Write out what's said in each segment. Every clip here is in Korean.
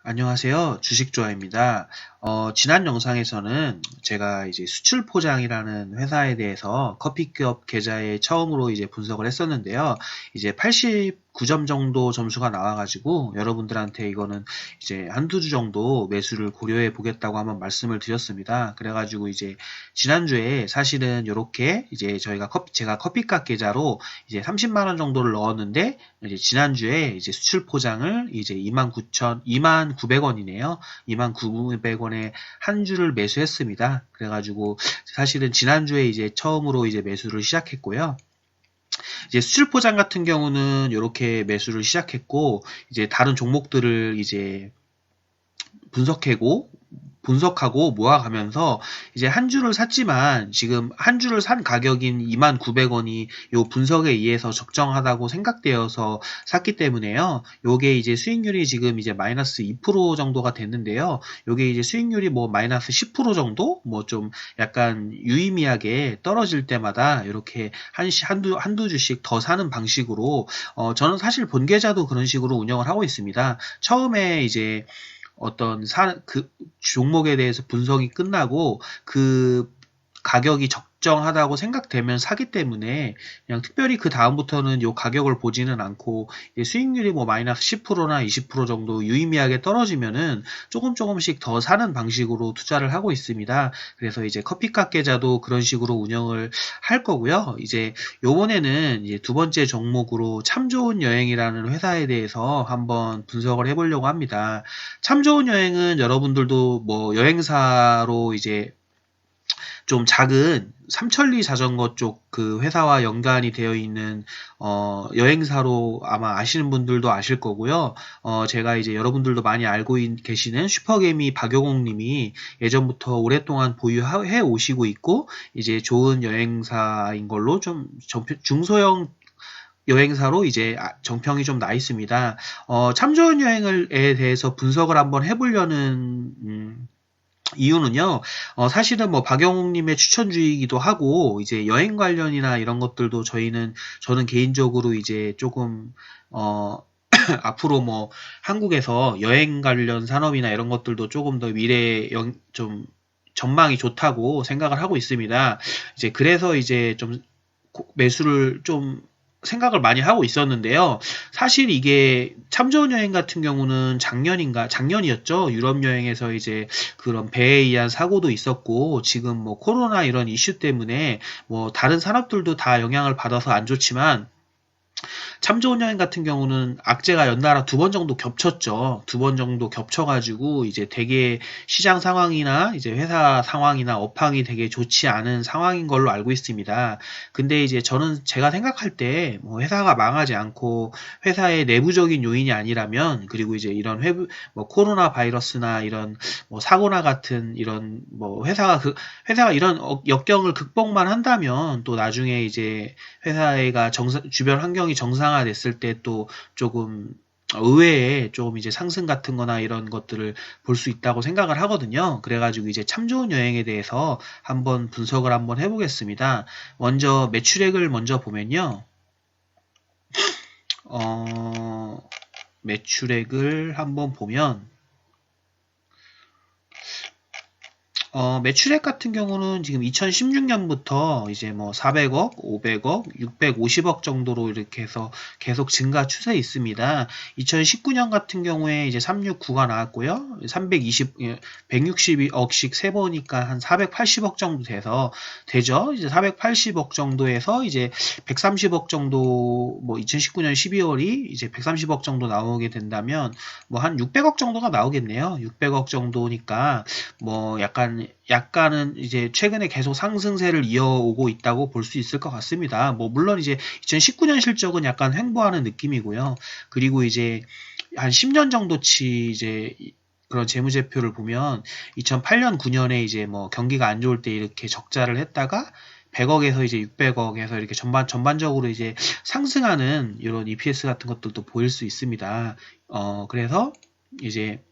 안녕하세요. 주식조아입니다. 지난 영상에서는 제가 이제 수출 포장이라는 회사에 대해서 커피숍 계좌에 처음으로 이제 분석을 했었는데요. 이제 89점 정도 점수가 나와가지고 여러분들한테 이거는 이제 한두 주 정도 매수를 고려해 보겠다고 한번 말씀을 드렸습니다. 그래가지고 이제 지난주에 사실은 이렇게 이제 제가 커피값 계좌로 이제 30만 원 정도를 넣었는데 이제 지난주에 이제 수출 포장을 이제 29,900원이네요. 29,900원에 한 주를 매수했습니다. 그래가지고 사실은 지난주에 이제 처음으로 이제 매수를 시작했고요. 이제 수출 포장 같은 경우는 이렇게 매수를 시작했고 이제 다른 종목들을 이제 분석하고 모아가면서 이제 한 주를 샀지만 지금 한 주를 산 가격인 29,000원이 요 분석에 의해서 적정하다고 생각되어서 샀기 때문에요. 요게 이제 수익률이 지금 이제 마이너스 2% 정도가 됐는데요. 요게 이제 수익률이 뭐 마이너스 10% 정도 뭐 좀 약간 유의미하게 떨어질 때마다 이렇게 한두 주씩 더 사는 방식으로 저는 사실 본계좌도 그런 식으로 운영을 하고 있습니다. 처음에 이제 그 종목에 대해서 분석이 끝나고 그 가격이 적정하다고 생각되면 사기 때문에 그냥 특별히 그 다음부터는 요 가격을 보지는 않고 수익률이 뭐 마이너스 10%나 20% 정도 유의미하게 떨어지면은 조금씩 더 사는 방식으로 투자를 하고 있습니다. 그래서 이제 커피값 계좌도 그런 식으로 운영을 할 거고요. 이제 요번에는 이제 두 번째 종목으로 참 좋은 여행이라는 회사에 대해서 한번 분석을 해보려고 합니다. 참 좋은 여행은 여러분들도 뭐 여행사로 이제 좀 작은 삼천리 자전거 쪽 그 회사와 연관이 되어 있는 여행사로 아마 아시는 분들도 아실 거고요. 제가 이제 여러분들도 많이 알고 계시는 슈퍼개미 박용옥 님이 예전부터 오랫동안 보유해 오시고 있고 이제 좋은 여행사인 걸로 좀 중소형 여행사로 이제 정평이 좀 나 있습니다. 참 좋은 여행에 대해서 분석을 한번 해보려는 이유는요, 사실은 뭐 박영욱님의 추천주이기도 하고, 이제 여행 관련이나 이런 것들도 저는 개인적으로 이제 조금, 앞으로 뭐 한국에서 여행 관련 산업이나 이런 것들도 조금 더 미래에 좀 전망이 좋다고 생각을 하고 있습니다. 이제 그래서 이제 좀 매수를 좀 생각을 많이 하고 있었는데요. 사실 이게 참 좋은 여행 같은 경우는 작년이었죠. 유럽 여행에서 이제 그런 배에 의한 사고도 있었고, 지금 뭐 코로나 이런 이슈 때문에 뭐 다른 산업들도 다 영향을 받아서 안 좋지만, 참 좋은 여행 같은 경우는 악재가 연달아 두 번 정도 겹쳤죠. 두 번 정도 겹쳐가지고 이제 되게 시장 상황이나 이제 회사 상황이나 업황이 되게 좋지 않은 상황인 걸로 알고 있습니다. 근데 이제 저는 제가 생각할 때 뭐 회사가 망하지 않고 회사의 내부적인 요인이 아니라면 그리고 이제 이런 뭐 코로나 바이러스나 이런 뭐 사고나 같은 이런 뭐 회사가 이런 역경을 극복만 한다면 또 나중에 이제 회사가 주변 환경이 정상화됐을 때 또 조금 의외에 좀 이제 상승 같은 거나 이런 것들을 볼 수 있다고 생각을 하거든요. 그래가지고 이제 참 좋은 여행에 대해서 한번 분석을 한번 해보겠습니다. 먼저 매출액을 먼저 보면요. 매출액을 한번 보면 매출액 같은 경우는 지금 2016년부터 이제 뭐 400억, 500억, 650억 정도로 이렇게 해서 계속 증가 추세에 있습니다. 2019년 같은 경우에 이제 369가 나왔고요. 160억씩 세보니까 한 480억 정도 되죠. 이제 480억 정도에서 이제 130억 정도, 뭐 2019년 12월이 이제 130억 정도 나오게 된다면 뭐 한 600억 정도가 나오겠네요. 600억 정도니까 뭐 약간은 이제 최근에 계속 상승세를 이어오고 있다고 볼 수 있을 것 같습니다. 뭐 물론 이제 2019년 실적은 약간 횡보하는 느낌이고요. 그리고 이제 한 10년 정도치 이제 그런 재무제표를 보면 2008년 9년에 이제 뭐 경기가 안 좋을 때 이렇게 적자를 했다가 100억에서 이제 600억에서 이렇게 전반적으로 이제 상승하는 이런 EPS 같은 것들도 보일 수 있습니다. 그래서 이제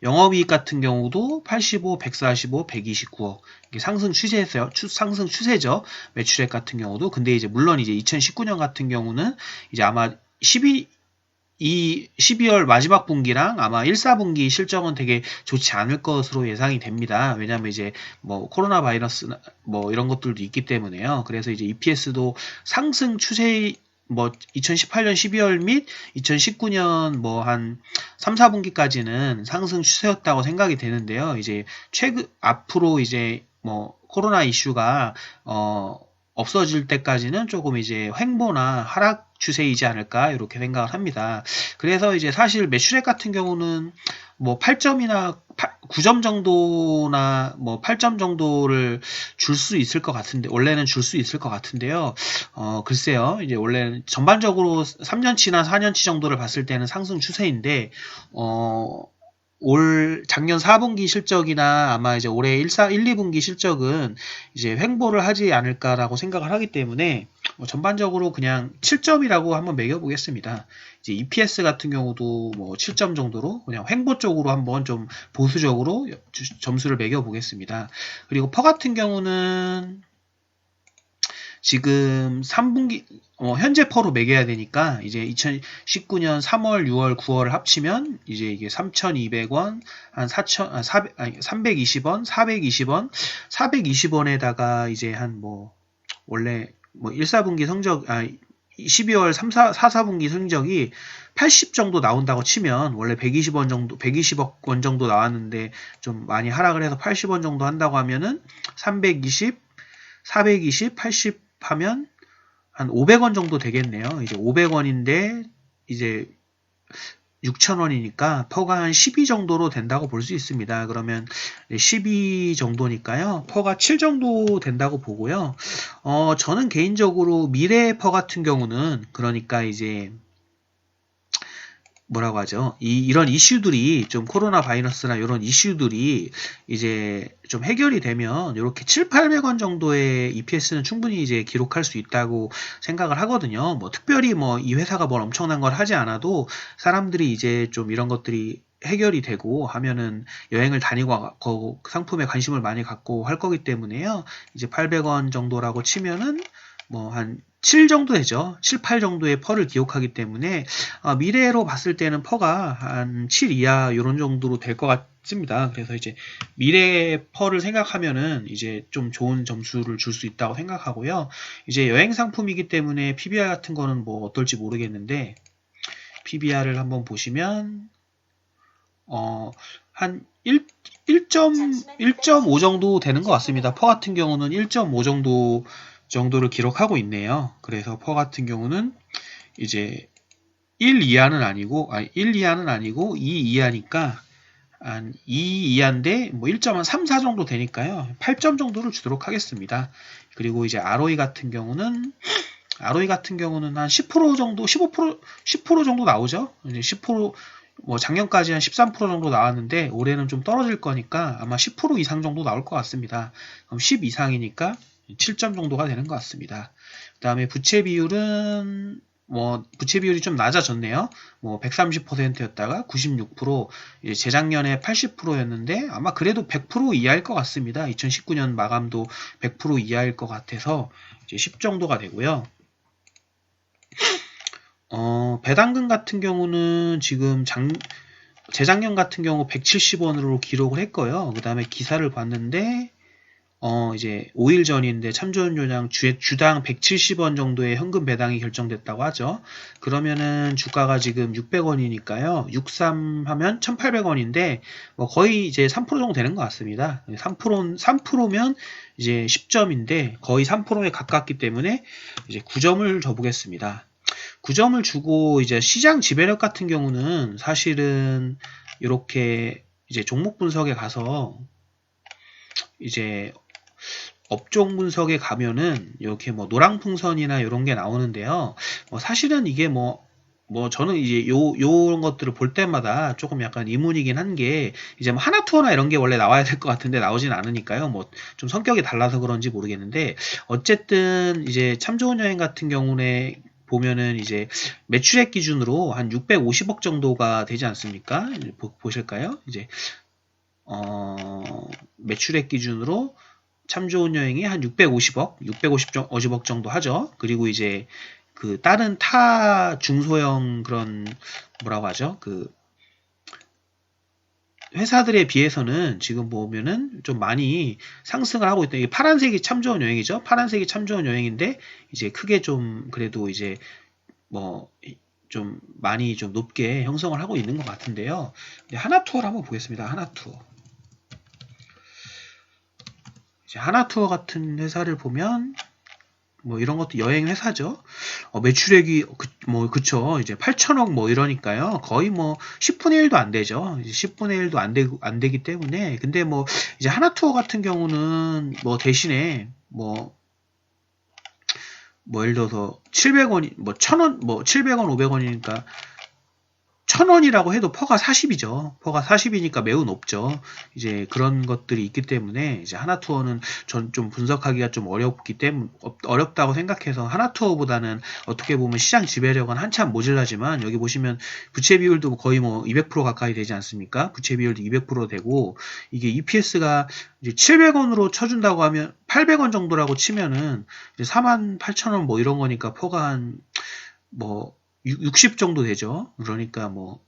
영업이익 같은 경우도 85, 145, 129억 상승 추세였어요. 상승 추세죠. 매출액 같은 경우도. 근데 이제 물론 이제 2019년 같은 경우는 이제 아마 이 12월 마지막 분기랑 아마 1, 4분기 실적은 되게 좋지 않을 것으로 예상이 됩니다. 왜냐하면 이제 뭐 코로나 바이러스나 뭐 이런 것들도 있기 때문에요. 그래서 이제 EPS도 상승 추세 뭐 2018년 12월 및 2019년 뭐 한 3, 4분기까지는 상승 추세였다고 생각이 되는데요. 이제 최근 앞으로 이제 뭐 코로나 이슈가 없어질 때까지는 조금 이제 횡보나 하락 추세이지 않을까 이렇게 생각을 합니다. 그래서 이제 사실 매출액 같은 경우는 뭐 8점이나 9점 정도나 뭐 8점 정도를 줄 수 있을 것 같은데 원래는 줄 수 있을 것 같은데요. 글쎄요. 이제 원래는 전반적으로 3년치나 4년치 정도를 봤을 때는 상승 추세인데 올 작년 4분기 실적이나 아마 이제 올해 1, 2분기 실적은 이제 횡보를 하지 않을까라고 생각을 하기 때문에 전반적으로 그냥 7점이라고 한번 매겨보겠습니다. 이제 EPS 같은 경우도 뭐 7점 정도로 그냥 횡보 쪽으로 한번 좀 보수적으로 점수를 매겨보겠습니다. 그리고 퍼 같은 경우는 지금 3분기 현재 퍼로 매겨야 되니까 이제 2019년 3월, 6월, 9월을 합치면 이제 이게 3,200원, 한 320원, 420원, 420원에다가 이제 한 뭐 원래 뭐 1, 4분기 성적 12월 3, 4, 4, 4분기 성적이 80 정도 나온다고 치면 원래 120원 정도 120억 원 정도 나왔는데 좀 많이 하락을 해서 80원 정도 한다고 하면은 320, 420, 80 하면 한 500원 정도 되겠네요. 이제 500원인데 이제 6,000원이니까 퍼가 한 12 정도로 된다고 볼 수 있습니다. 그러면 12 정도니까요. 퍼가 7 정도 된다고 보고요. 저는 개인적으로 미래 퍼 같은 경우는 그러니까 이제 뭐라고 하죠? 이런 이슈들이 좀 코로나 바이러스나 이런 이슈들이 이제 좀 해결이 되면 이렇게 7, 800원 정도의 EPS는 충분히 이제 기록할 수 있다고 생각을 하거든요. 뭐 특별히 뭐 이 회사가 뭘 엄청난 걸 하지 않아도 사람들이 이제 좀 이런 것들이 해결이 되고 하면은 여행을 다니고 상품에 관심을 많이 갖고 할 거기 때문에요. 이제 800원 정도라고 치면은 뭐 한 7 정도 되죠. 7, 8 정도의 퍼를 기록하기 때문에 미래로 봤을 때는 퍼가 한 7 이하 이런 정도로 될 것 같습니다. 그래서 이제 미래 퍼를 생각하면은 이제 좀 좋은 점수를 줄 수 있다고 생각하고요. 이제 여행 상품이기 때문에 PBR 같은 거는 뭐 어떨지 모르겠는데 PBR을 한번 보시면 한 1.5 정도 되는 것 같습니다. 퍼 같은 경우는 1.5 정도를 기록하고 있네요. 그래서 퍼 같은 경우는 이제 1 이하는 아니고, 1 이하는 아니고 2 이하니까 한 2 이하인데 뭐 1.3, 4 정도 되니까요. 8점 정도를 주도록 하겠습니다. 그리고 이제 ROE 같은 경우는 한 10% 정도, 15%, 10% 정도 나오죠. 이제 10%, 뭐 작년까지 한 13% 정도 나왔는데 올해는 좀 떨어질 거니까 아마 10% 이상 정도 나올 것 같습니다. 그럼 10 이상이니까 7점 정도가 되는 것 같습니다. 그 다음에 부채 비율은 부채 비율이 좀 낮아졌네요. 뭐 130%였다가 96%, 이제 재작년에 80%였는데 아마 그래도 100% 이하일 것 같습니다. 2019년 마감도 100% 이하일 것 같아서 이제 10 정도가 되고요. 배당금 같은 경우는 지금 재작년 같은 경우 170원으로 기록을 했고요. 그 다음에 기사를 봤는데 이제 5일 전인데 참조연료장 주당 170원 정도의 현금 배당이 결정됐다고 하죠. 그러면은 주가가 지금 600원이니까요. 63 하면 1,800원인데 뭐 거의 이제 3% 정도 되는 것 같습니다. 3%면 이제 10점인데 거의 3%에 가깝기 때문에 이제 9점을 줘보겠습니다. 9점을 주고 이제 시장 지배력 같은 경우는 사실은 이렇게 이제 종목 분석에 가서 이제 업종 분석에 가면은 이렇게 뭐 노랑풍선이나 이런 게 나오는데요. 사실은 이게 저는 이제 요런 것들을 볼 때마다 조금 약간 의문이긴 한 게, 이제 뭐 하나투어나 이런 게 원래 나와야 될 것 같은데 나오진 않으니까요. 뭐 좀 성격이 달라서 그런지 모르겠는데, 어쨌든 이제 참 좋은 여행 같은 경우에 보면은 이제 매출액 기준으로 한 650억 정도가 되지 않습니까? 보실까요? 이제, 매출액 기준으로 참 좋은 여행이 한 650억 정도 하죠. 그리고 이제 그 다른 타 중소형 그런 뭐라고 하죠? 그 회사들에 비해서는 지금 보면은 좀 많이 상승을 하고 있다. 이게 파란색이 참 좋은 여행이죠. 파란색이 참 좋은 여행인데 이제 크게 좀 그래도 이제 뭐 좀 많이 좀 높게 형성을 하고 있는 것 같은데요. 하나투어를 한번 보겠습니다. 하나투어. 이제 하나투어 같은 회사를 보면 뭐 이런 것도 여행 회사죠. 매출액이 그쵸. 이제 8천억 뭐 이러니까요. 거의 뭐 10분의 1도 안 되죠. 이제 10분의 1도 안 되기 때문에 근데 뭐 이제 하나투어 같은 경우는 뭐 대신에 뭐 예를 들어서 700원이 뭐 1000원 뭐 700원 500원이니까 1000원이라고 해도 퍼가 40이죠. 퍼가 40이니까 매우 높죠. 이제 그런 것들이 있기 때문에 이제 하나투어는 전 좀 분석하기가 좀 어렵다고 생각해서 하나투어보다는 어떻게 보면 시장 지배력은 한참 모질라지만 여기 보시면 부채 비율도 거의 뭐 200% 가까이 되지 않습니까? 부채 비율도 200% 되고 이게 EPS가 이제 700원으로 쳐준다고 하면 800원 정도라고 치면은 이제 48,000원 뭐 이런 거니까 퍼가 한 뭐 60 정도 되죠. 그러니까 뭐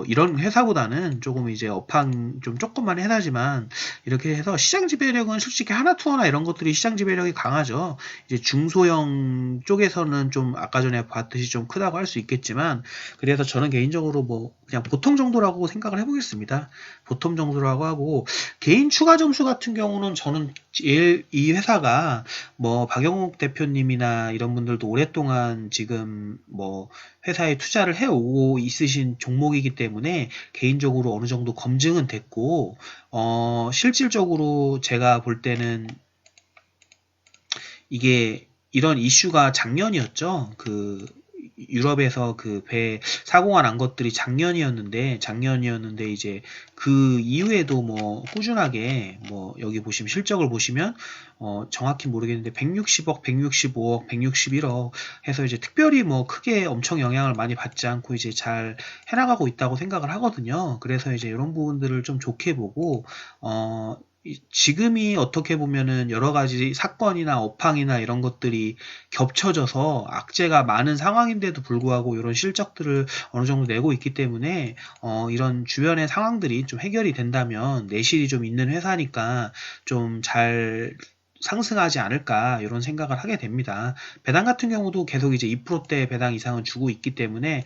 이런 회사보다는 조금 이제 업황 좀 조금만 회사지만 이렇게 해서 시장 지배력은 솔직히 하나투어나 이런 것들이 시장 지배력이 강하죠. 이제 중소형 쪽에서는 좀 아까 전에 봤듯이 좀 크다고 할 수 있겠지만 그래서 저는 개인적으로 뭐 그냥 보통 정도라고 생각을 해보겠습니다. 보통 정도라고 하고 개인 추가 점수 같은 경우는 저는 이 회사가 뭐 박영욱 대표님이나 이런 분들도 오랫동안 지금 뭐 회사에 투자를 해오고 있으신 종목이기 때문에 개인적으로 어느 정도 검증은 됐고 실질적으로 제가 볼 때는 이게 이런 이슈가 작년이었죠. 그 유럽에서 그 배 사고가 난 것들이 작년이었는데 이제 그 이후에도 뭐 꾸준하게 뭐 여기 보시면 실적을 보시면 정확히 모르겠는데 160억, 165억, 161억 해서 이제 특별히 뭐 크게 엄청 영향을 많이 받지 않고 이제 잘 해나가고 있다고 생각을 하거든요. 그래서 이제 이런 부분들을 좀 좋게 보고 지금이 어떻게 보면은 여러 가지 사건이나 업황이나 이런 것들이 겹쳐져서 악재가 많은 상황인데도 불구하고 이런 실적들을 어느 정도 내고 있기 때문에 이런 주변의 상황들이 좀 해결이 된다면 내실이 좀 있는 회사니까 좀 잘 상승하지 않을까 이런 생각을 하게 됩니다. 배당 같은 경우도 계속 이제 2%대 배당 이상은 주고 있기 때문에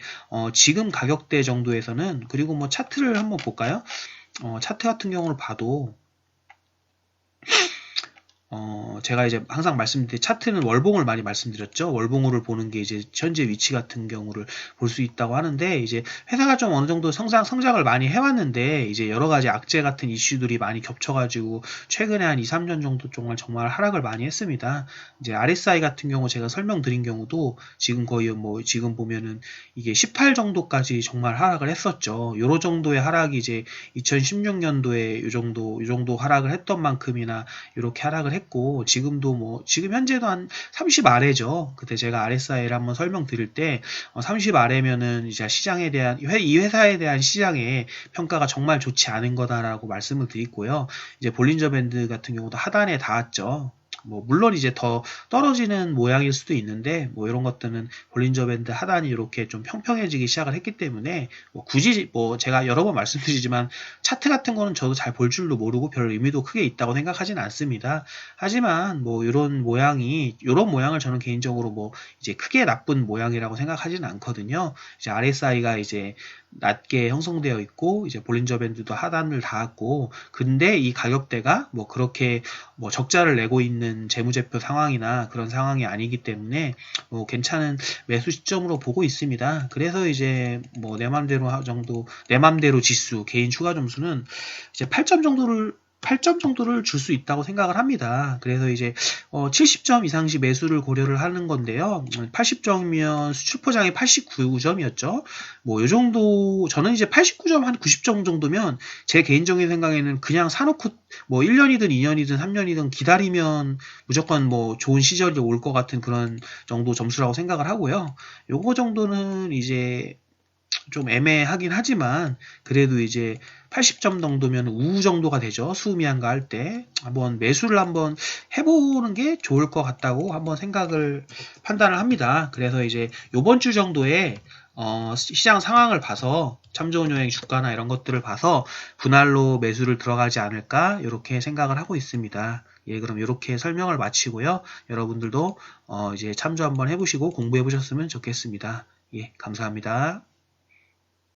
지금 가격대 정도에서는 그리고 뭐 차트를 한번 볼까요? 차트 같은 경우를 봐도 제가 이제 항상 말씀드린 차트는 월봉을 많이 말씀드렸죠. 월봉으로 보는 게 이제 현재 위치 같은 경우를 볼 수 있다고 하는데 이제 회사가 좀 어느 정도 성장을 많이 해왔는데 이제 여러 가지 악재 같은 이슈들이 많이 겹쳐가지고 최근에 한 2, 3년 정도 정말 하락을 많이 했습니다. 이제 RSI 같은 경우 제가 설명드린 경우도 지금 거의 뭐 지금 보면은 이게 18 정도까지 정말 하락을 했었죠. 요런 정도의 하락이 이제 2016년도에 요 정도 하락을 했던 만큼이나 이렇게 하락을 했고 지금도 뭐 지금 현재도 한 30 아래죠. 그때 제가 RSI를 한번 설명드릴 때 30 아래면은 이제 시장에 대한 이 회사에 대한 시장의 평가가 정말 좋지 않은 거다라고 말씀을 드리고요. 이제 볼린저 밴드 같은 경우도 하단에 닿았죠. 뭐 물론 이제 더 떨어지는 모양일 수도 있는데 뭐 이런 것들은 볼린저 밴드 하단이 이렇게 좀 평평해지기 시작을 했기 때문에 뭐 굳이 뭐 제가 여러 번 말씀드리지만 차트 같은 거는 저도 잘 볼 줄도 모르고 별 의미도 크게 있다고 생각하지는 않습니다. 하지만 뭐 이런 모양을 저는 개인적으로 뭐 이제 크게 나쁜 모양이라고 생각하지는 않거든요. 이제 RSI가 이제 낮게 형성되어 있고 이제 볼린저 밴드도 하단을 닿았고 근데 이 가격대가 뭐 그렇게 뭐 적자를 내고 있는 재무제표 상황이나 그런 상황이 아니기 때문에 뭐 괜찮은 매수 시점으로 보고 있습니다. 그래서 이제 뭐 내 맘대로 지수 개인 추가 점수는 이제 8점 정도를 줄 수 있다고 생각을 합니다. 그래서 이제 70점 이상 시 매수를 고려를 하는 건데요. 80점이면 수출포장이 89점이었죠. 뭐 요 정도 저는 이제 89점 한 90점 정도면 제 개인적인 생각에는 그냥 사놓고 뭐 1년이든 2년이든 3년이든 기다리면 무조건 뭐 좋은 시절이 올 것 같은 그런 정도 점수라고 생각을 하고요. 요거 정도는 이제 좀 애매하긴 하지만 그래도 이제 80점 정도면 우후 정도가 되죠. 수미안가 할 때 한번 매수를 한번 해보는 게 좋을 것 같다고 한번 판단을 합니다. 그래서 이제 요번 주 정도에 시장 상황을 봐서 참좋은여행 주가나 이런 것들을 봐서 분할로 매수를 들어가지 않을까 이렇게 생각을 하고 있습니다. 예, 그럼 이렇게 설명을 마치고요. 여러분들도 이제 참조 한번 해보시고 공부해 보셨으면 좋겠습니다. 예, 감사합니다.